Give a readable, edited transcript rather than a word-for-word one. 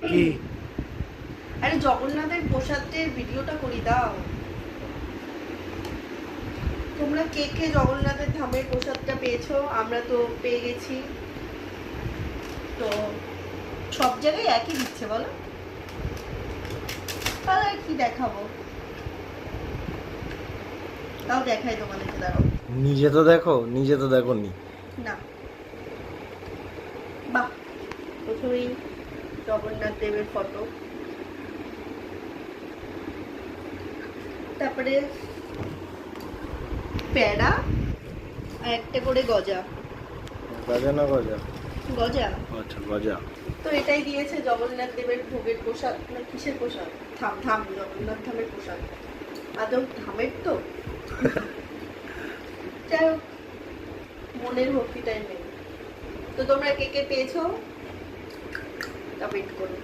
কি? আরে জগন্নাথের প্রসাদের ভিডিওটা করি দাও। তোমরা কে কে জগন্নাথের ধামের প্রসাদটা পেয়েছো? আমরা তো পেয়ে গেছি। তো সব জায়গায় একই দিচ্ছে বলো, তাহলে আর কি দেখাবো? তাও দেখাই তোমাদেরকে, দাঁড়াও। নিজে তো দেখো নি। না, বাহ, প্রথমেই জগন্নাথ দেবের ফটো, তারপরে প্যাড়া আর একটা করে গজা। গজা না গজা? গজা। আচ্ছা গজা। তো এটাই দিয়েছে জগন্নাথ দেবের ভোগের প্রসাদ, না কিসের প্রসাদ? ধাম ধাম, জগন্নাথ ধামের প্রসাদ। আদৌ ধামের তো? যাই হোক, মনের ভক্তিটাই নেই। তো তোমরা কে কে পেয়েছো কমেন্ট করো।